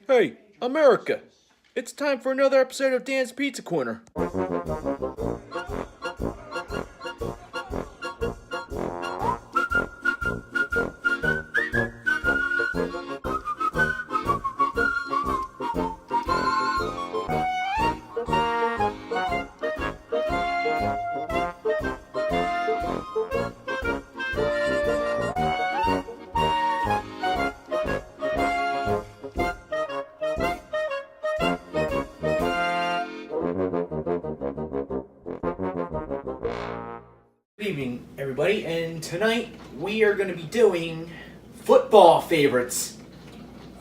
Hey, America! It's time for another episode of Dan's Pizza Corner. Good evening, everybody, and tonight we are going to be doing football favorites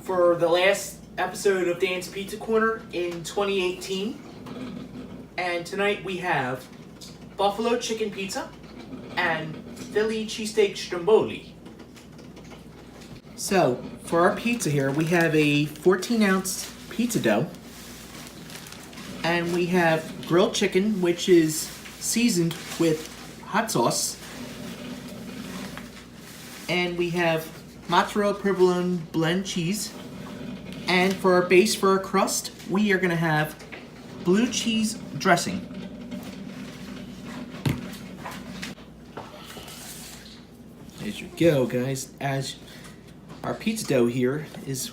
for the last episode of Dan's Pizza Corner in 2018. And tonight we have buffalo chicken pizza and Philly Cheesesteak Stromboli. So, for our pizza here, we have a 14-ounce pizza dough, and we have grilled chicken, which is seasoned with hot sauce, and we have mozzarella provolone blend cheese, and for our base for our crust we are going to have blue cheese dressing. There you go, guys. As our pizza dough here is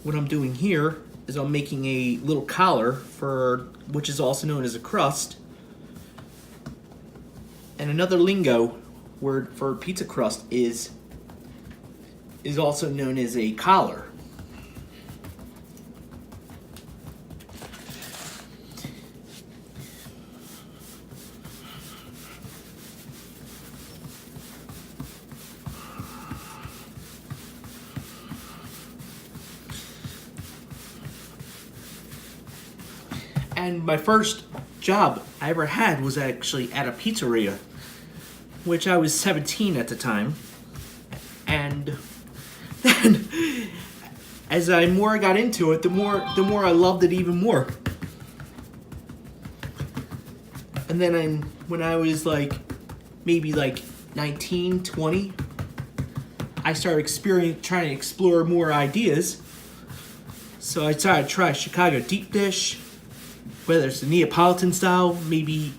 what I'm doing here is I'm making a little collar for, which is also known as a crust. And another lingo word for pizza crust is also known as a collar. And my first job I ever had was actually at a pizzeria, which I was 17 at the time. And then, as I got into it, the more I loved it even more. And then when I was maybe 19, 20, I started trying to explore more ideas. So I decided to try Chicago deep dish, whether it's the Neapolitan style, maybe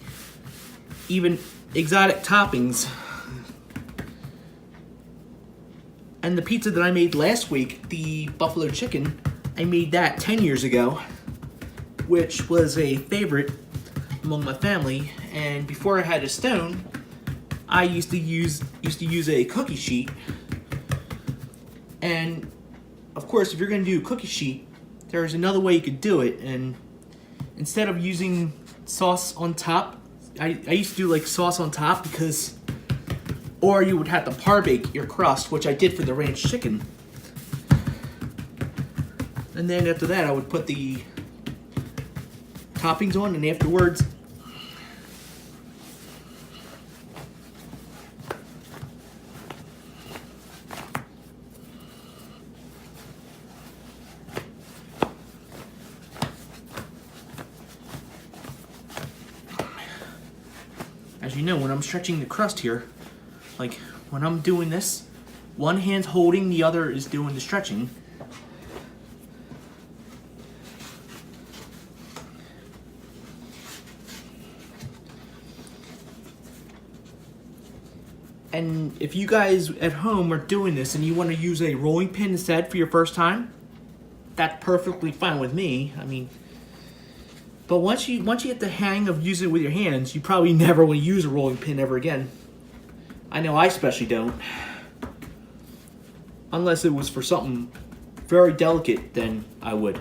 even exotic toppings. And the pizza that I made last week, the buffalo chicken, I made that 10 years ago, which was a favorite among my family. And before I had a stone, I used to use a cookie sheet. And of course, if you're going to do a cookie sheet, there's another way you could do it. And instead of using sauce on top, I used to do sauce on top or you would have to par bake your crust, which I did for the ranch chicken. And then after that, I would put the toppings on, and afterwards, as you know, when I'm stretching the crust here, when I'm doing this, one hand's holding, the other is doing the stretching. And if you guys at home are doing this and you want to use a rolling pin instead for your first time, that's perfectly fine with me. But once you get the hang of using it with your hands, you probably never want to use a rolling pin ever again. I know I especially don't. Unless it was for something very delicate, then I would.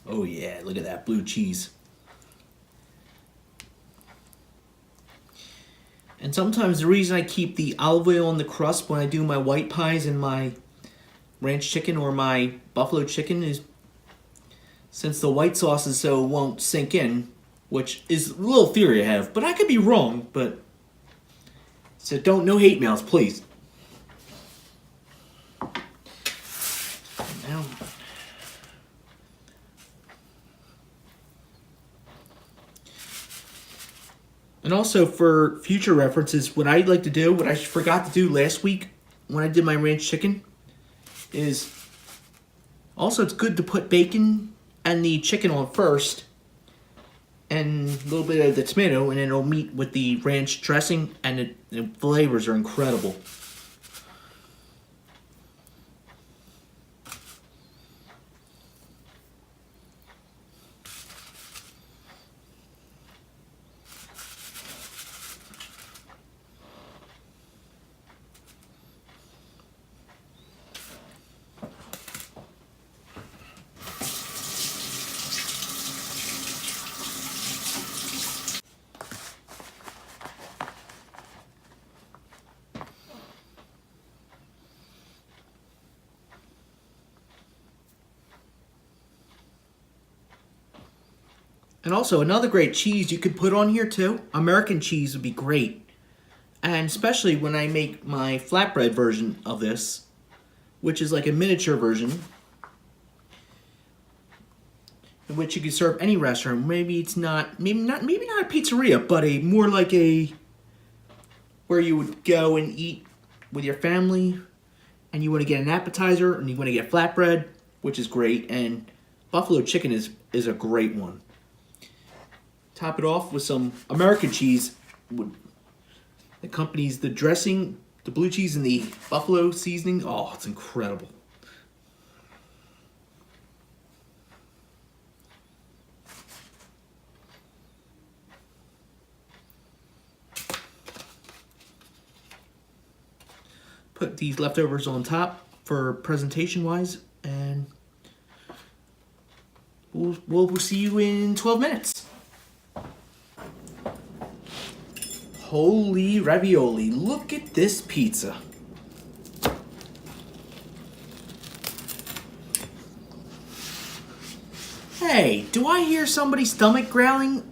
Oh yeah, look at that blue cheese. And sometimes the reason I keep the olive oil on the crust when I do my white pies and my ranch chicken or my buffalo chicken is since the white sauce is so it won't sink in, which is a little theory I have, but I could be wrong, but so no hate mails, please. Now, and also for future references, what I like to do, what I forgot to do last week when I did my ranch chicken, is also it's good to put bacon and the chicken on first, and a little bit of the tomato, and then it'll meet with the ranch dressing, and the flavors are incredible. And also, another great cheese you could put on here too, American cheese would be great. And especially when I make my flatbread version of this, which is like a miniature version, in which you can serve any restaurant. Maybe not a pizzeria, but a more like a where you would go and eat with your family, and you want to get an appetizer, and you want to get flatbread, which is great. And buffalo chicken is a great one. Top it off with some American cheese. That accompanies the dressing, the blue cheese, and the buffalo seasoning. Oh, it's incredible. Put these leftovers on top for presentation wise, and we'll see you in 12 minutes. Holy ravioli, look at this pizza. Hey, do I hear somebody's stomach growling?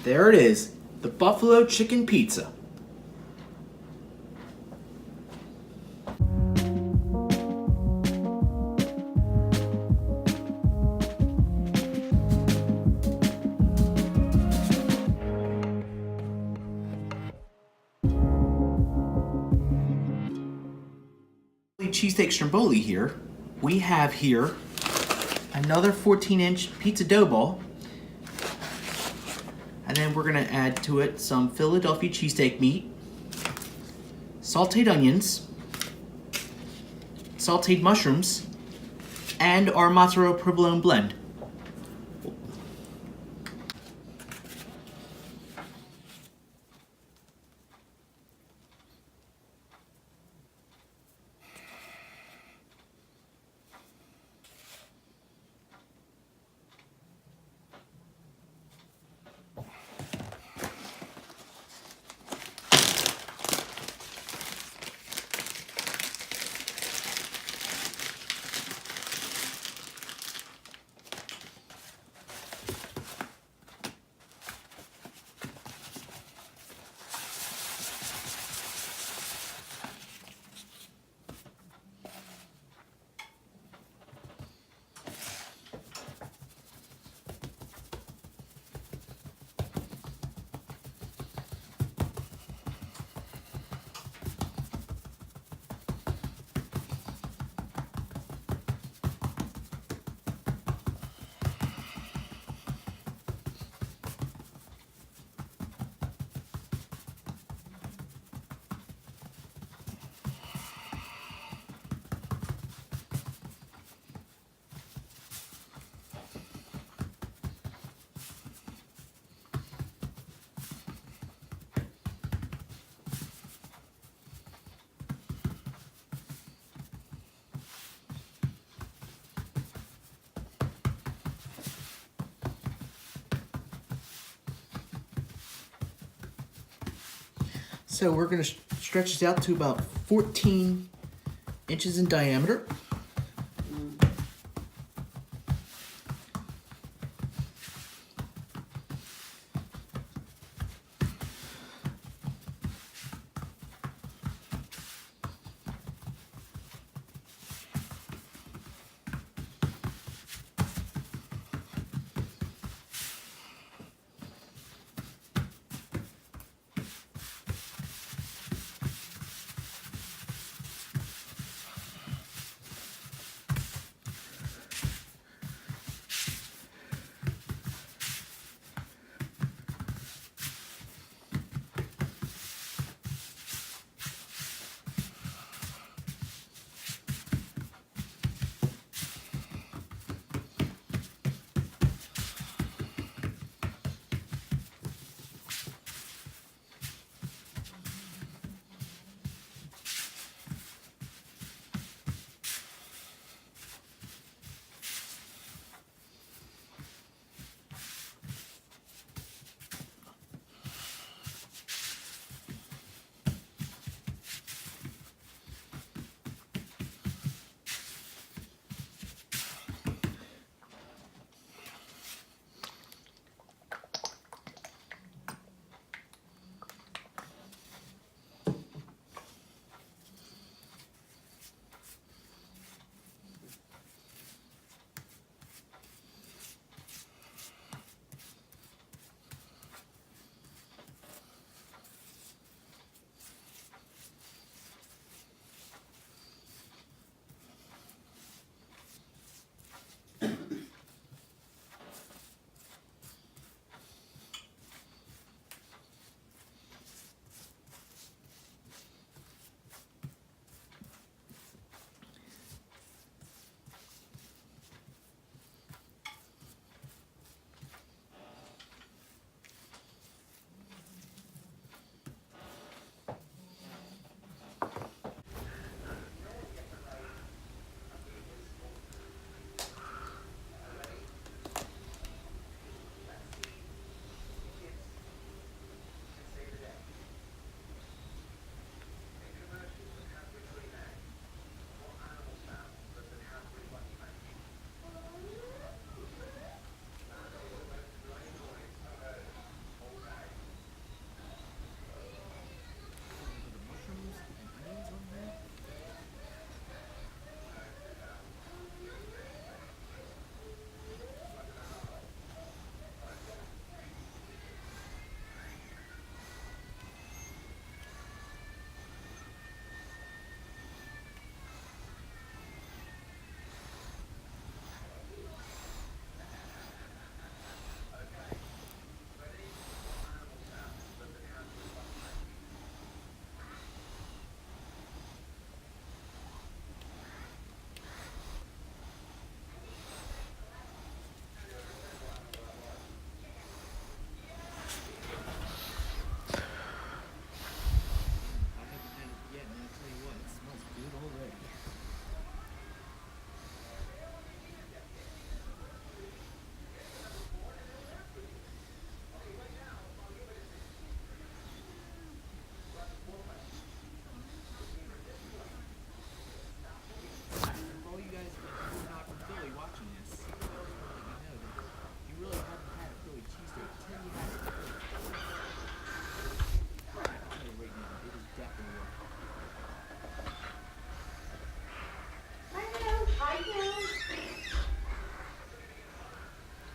There it is, the buffalo chicken pizza. Philly Cheesesteak Stromboli here. We have here another 14-inch pizza dough ball. And then we're gonna add to it some Philadelphia cheesesteak meat, sauteed onions, sauteed mushrooms, and our mozzarella provolone blend. So we're going to stretch this out to about 14 inches in diameter.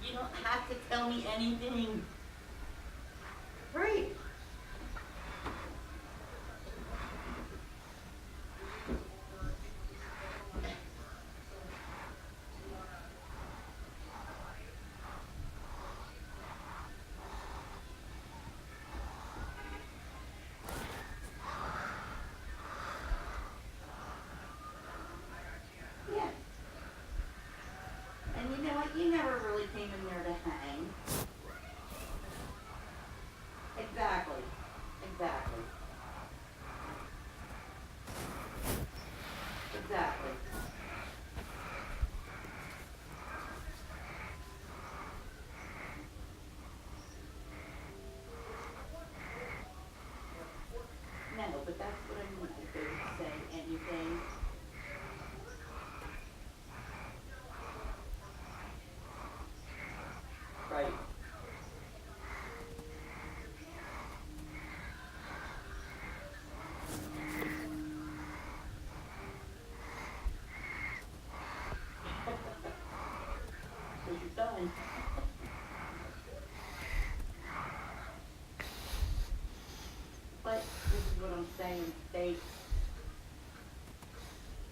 You don't have to tell me anything. Great. Yeah. And you know what? You never really came in there to hang. Exactly. Exactly. Exactly. Right. Because you're done. But this is what I'm saying,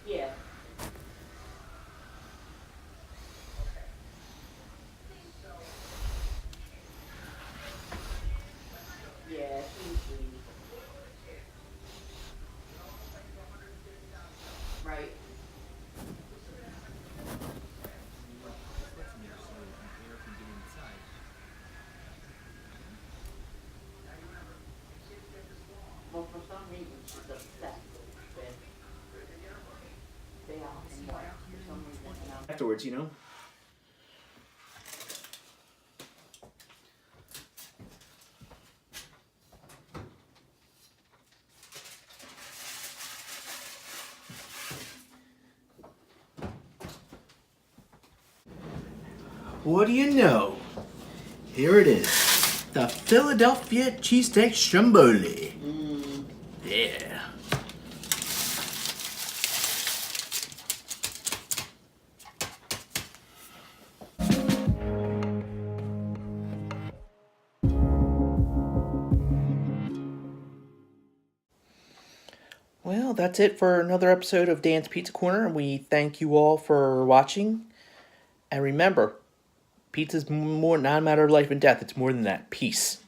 yeah. Yeah, usually. Right. Well, for some reason, she's upset with Dale and Mark. For some reason, and I'm Afterwards, you know. What do you know? Here it is. The Philadelphia Cheesesteak Stromboli. Yeah. Well, that's it for another episode of Dan's Pizza Corner. We thank you all for watching. And remember, pizza's more not a matter of life and death. It's more than that. Peace.